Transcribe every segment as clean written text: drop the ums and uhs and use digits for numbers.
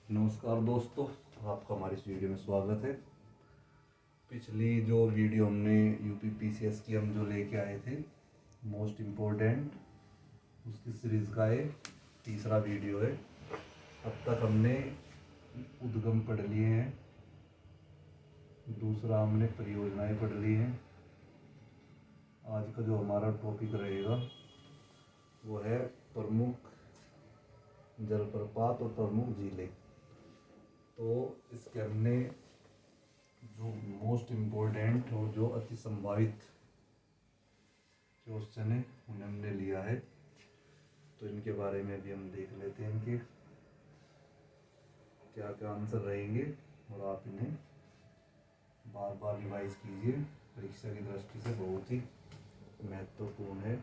नमस्कार दोस्तों, आपका हमारी इस वीडियो में स्वागत है। पिछली जो वीडियो हमने यूपी पीसीएस की हम जो लेके आए थे मोस्ट इम्पोर्टेंट, उसकी सीरीज़ का ये तीसरा वीडियो है। अब तक हमने उद्गम पढ़ लिए हैं, दूसरा हमने परियोजनाएं पढ़ ली हैं। आज का जो हमारा टॉपिक रहेगा वो है प्रमुख जलप्रपात और प्रमुख झीलें। तो इसके हमने जो मोस्ट इम्पोर्टेंट और जो अति संभावित क्वेश्चन है उन्हें हमने लिया है, तो इनके बारे में भी हम देख लेते हैं इनके क्या क्या आंसर रहेंगे, और आप इन्हें बार बार रिवाइज कीजिए, परीक्षा की दृष्टि से बहुत ही महत्वपूर्ण है।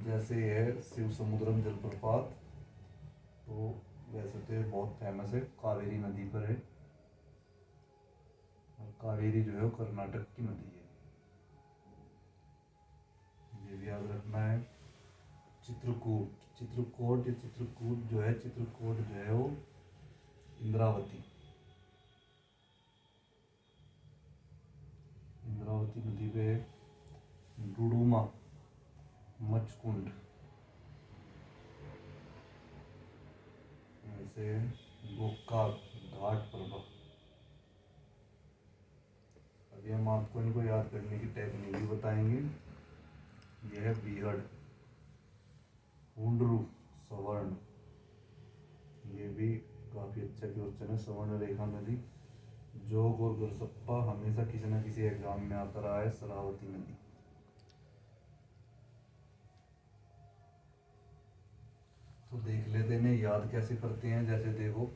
जैसे है शिव समुद्रम जलप्रपात, तो वैसे तो बहुत फेमस है, कावेरी नदी पर है, और कावेरी जो है वो कर्नाटक की नदी है, ये भी याद रखना है। चित्रकूट चित्रकूट या चित्रकूट जो है, चित्रकूट जो है वो इंद्रावती नदी पे है। डुडुमा मचकुंड, ऐसे गोकाक घाट प्रभा। अभी हम आपको इनको याद करने की टेक्निक भी बताएंगे। यह है बीहड़, हुंडरू सवर्ण, ये भी काफ़ी अच्छा क्वेश्चन है। सवर्ण रेखा नदी, जोग और गुरसप्पा हमेशा किसी न किसी एग्जाम में आता रहा है। शरावती नदी। तो देख लेते हैं याद कैसे करते हैं। जैसे देखो,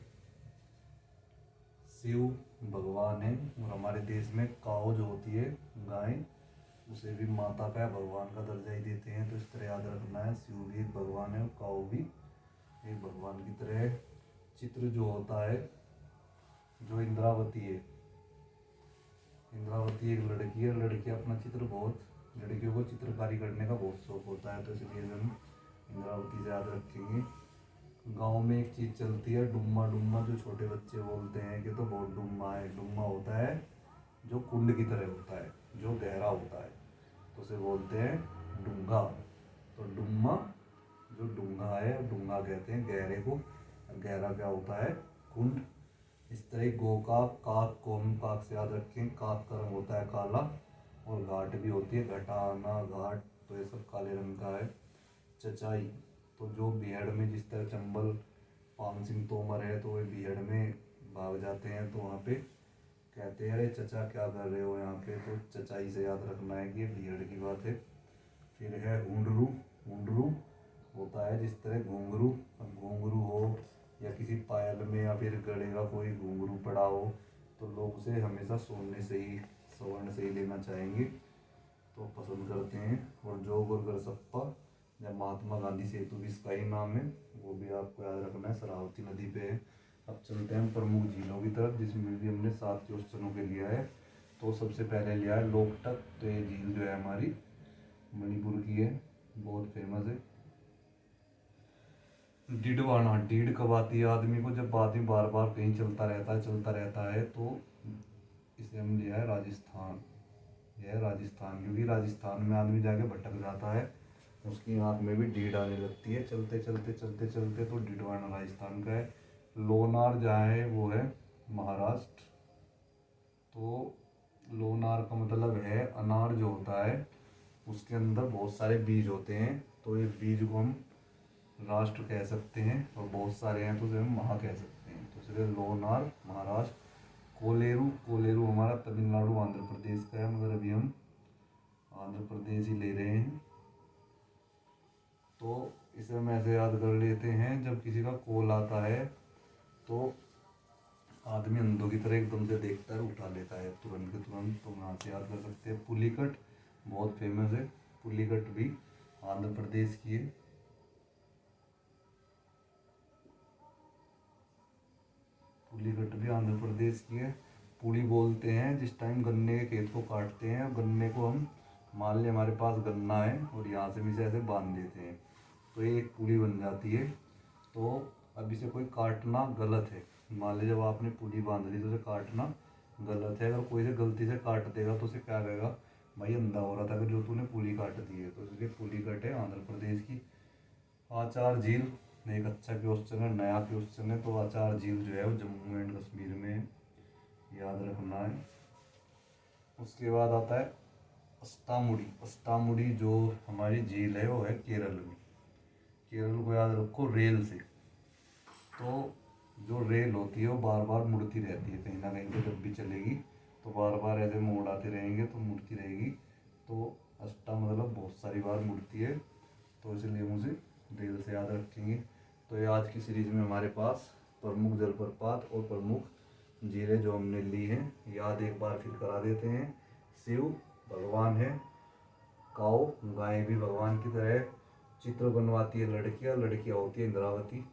शिव भगवान है और हमारे देश में काऊ जो होती है गाय, उसे भी माता का भगवान का दर्जा ही देते हैं। तो इस तरह याद रखना है, शिव भी एक भगवान है और काऊ भी एक भगवान की तरह है। चित्र जो होता है, जो इंद्रावती है, इंद्रावती एक लड़की है। लड़की अपना चित्र बहुत, लड़कियों को चित्रकारी करने का बहुत शौक होता है, तो इसलिए हम इंद्रावती से याद रखेंगे। गांव में एक चीज़ चलती है, डुम्मा डुम्मा, जो छोटे बच्चे बोलते हैं कि तो बहुत डुम्मा है। डुम्मा होता है जो कुंड की तरह होता है, जो गहरा होता है, तो उसे बोलते हैं डूंगा। तो डुम्मा जो डूंगा है, डूंगा कहते हैं गहरे को, गहरा क्या होता है, कुंड। इस तरह गोकाक, काक को हम काक से याद रखें, काक का रंग होता है काला, और घाट भी होती है घटाना घाट, तो ये सब काले रंग का है। चचाई, तो जो बीहड़ में जिस तरह चंबल पान सिंह तोमर है, तो वे बीहड़ में भाग जाते हैं, तो वहाँ पे कहते हैं अरे चचा क्या कर रहे हो यहाँ पे, तो चचाई से याद रखना है कि ये बीहड़ की बात है। फिर है हुंडरू, हुंडरू होता है जिस तरह घुंघरू, अब घुंघरू हो या किसी पायल में या फिर गले का कोई घुंघरू पड़ा हो, तो लोग उसे हमेशा सोने से ही, स्वर्ण से ही लेना चाहेंगे, तो पसंद करते हैं। और जोग और गरसप्पा, जब महात्मा गांधी सेतु भी इसका ही नाम है, वो भी आपको याद रखना है, शरावती नदी पे है। अब चलते हैं प्रमुख झीलों की तरफ, जिसमें भी हमने 7 क्वेश्चनों के लिया है। तो सबसे पहले लिया है लोकटक, तो ये झील जो है हमारी मणिपुर की है, बहुत फेमस है। डिडवाना, डीड कब आती है आदमी को, जब आदमी बार बार कहीं चलता रहता है, तो इसे हम लिया है राजस्थान। यह है राजस्थान, क्योंकि राजस्थान में आदमी जाके भटक जाता है, उसकी आँख में भी डीड आने लगती है, चलते चलते चलते चलते, तो डिडवाना राजस्थान का है। लोनार जहाँ है वो है महाराष्ट्र। तो लोनार का मतलब है अनार जो होता है उसके अंदर बहुत सारे बीज होते हैं, तो ये बीज को हम राष्ट्र कह सकते हैं, और बहुत सारे हैं तो उसे हम महा कह सकते हैं, तो इसलिए लोनार महाराष्ट्र। कोलेरू, कोलेरू हमारा तमिलनाडु आंध्र प्रदेश का है, मगर अभी हम आंध्र प्रदेश ही ले रहे हैं, तो इसे हम ऐसे याद कर लेते हैं, जब किसी का कॉल आता है तो आदमी अंधों की तरह एकदम से देखता है, उठा लेता है तुरंत के तुरंत, तो यहाँ से याद कर सकते हैं। पुलिकट बहुत फेमस है, पुलिकट भी आंध्र प्रदेश की है। पुलिकट भी आंध्र प्रदेश की है। पुली बोलते हैं जिस टाइम गन्ने के खेत को काटते हैं, गन्ने को हम, मान लें हमारे पास गन्ना है और यहाँ से भी ऐसे बांध देते हैं, तो ये एक पुली बन जाती है। तो अब इसे कोई काटना गलत है, मान लीजिए जब आपने पुली बांध ली तो उसे काटना गलत है। अगर कोई से गलती से काट देगा तो उसे क्या कहेगा, भाई अंधा हो रहा था कि जो तूने पुली काट दी है। तो इसलिए पुलिकट है आंध्र प्रदेश की। आचार झील एक अच्छा क्वेश्चन है, नया क्वेश्चन है। तो आचार झील जो है वो जम्मू एंड कश्मीर में है, याद रखना है। उसके बाद आता है अस्तामुड़ी। अस्तामुड़ी जो हमारी झील है वो है केरल में। केरल को याद रखो रेल से। तो जो रेल होती है वो बार बार मुड़ती रहती है, कहीं ना कहीं पे जब भी चलेगी तो बार बार ऐसे मोड़ आते रहेंगे तो मुड़ती रहेगी। तो अष्टा मतलब बहुत सारी बार मुड़ती है, तो इसलिए मुझे रेल से याद रखेंगे। तो ये आज की सीरीज में हमारे पास प्रमुख जलप्रपात और प्रमुख झीलें जो हमने ली हैं याद एक बार फिर करा देते हैं। शिव भगवान है, काऊ गाय भी भगवान की तरह, चित्र बनवाती है लड़कियां, लड़कियां होती है इंद्रावती।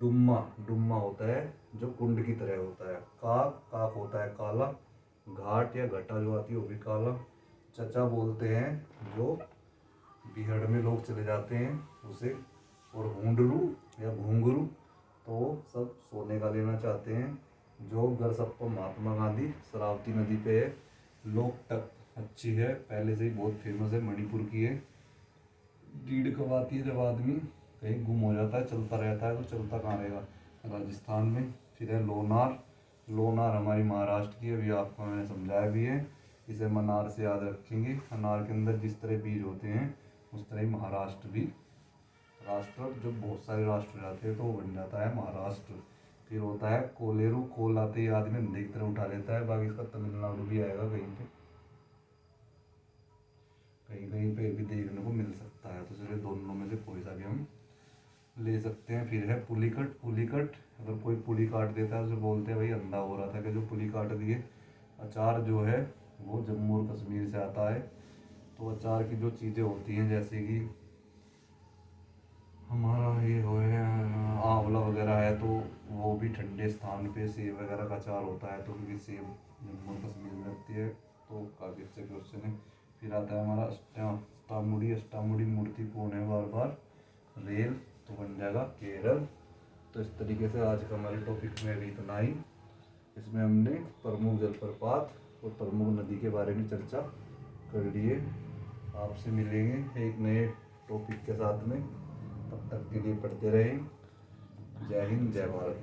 डुम्मा डुम्मा होता है जो कुंड की तरह होता है। काक काक होता है काला। घाट या घटा जो आती है वो भी काला। चचा बोलते हैं जो बिहड़ में लोग चले जाते हैं उसे। और हुंडरू या घुंघरू तो सब सोने का लेना चाहते हैं। जो गरसप्पा महात्मा गांधी शरावती नदी पे है। लोकटक अच्छी है, पहले से ही बहुत फेमस है, मणिपुर की है। रीढ़ कब आती है, जब आदमी कहीं गुम हो जाता है, चलता रहता है, तो चलता कहाँ रहेगा, राजस्थान में। फिर है लोनार। लोनार हमारी महाराष्ट्र की है, अभी आपको मैंने समझाया भी है। इसे मनार से याद रखेंगे। अनार के अंदर जिस तरह बीज होते हैं उस तरह ही महाराष्ट्र भी। राष्ट्र जब बहुत सारे राष्ट्र हो जाते हैं तो वो बन जाता है महाराष्ट्र। फिर होता है कोलेरू। कोल आते ही आदमी अंधे की तरह उठा लेता है, बाकी इसका तमिलनाडु भी आएगा कहीं पे, कहीं कहीं पे भी देखने को मिल सकता है। तो चलिए दोनों में से कोई सा भी हम ले सकते हैं। फिर है पुलिकट। पुलिकट अगर कोई पुली काट देता है उसे बोलते हैं भाई अंधा हो रहा था कि जो पुली काट दिए। अचार जो है वो जम्मू और कश्मीर से आता है। तो अचार की जो चीज़ें होती हैं जैसे कि हमारा ये हो है आंवला वगैरह है, तो वो भी ठंडे स्थान पे सेब वगैरह का अचार होता है, तो क्योंकि सेब जम्मू और कश्मीर में लगती है। तो काफ़ी अच्छा क्वेश्चन है। फिर आता है हमारा अष्टामुड़ी। अष्टामुड़ी मूर्ति कौन है, बार बार रेल, तो बन जाएगा केरल। तो इस तरीके से आज का हमारे टॉपिक में अभी इतना ही। इसमें हमने प्रमुख जलप्रपात और प्रमुख नदी के बारे में चर्चा कर ली है। आपसे मिलेंगे एक नए टॉपिक के साथ में, तब तक के लिए पढ़ते रहें। जय हिंद, जय भारत।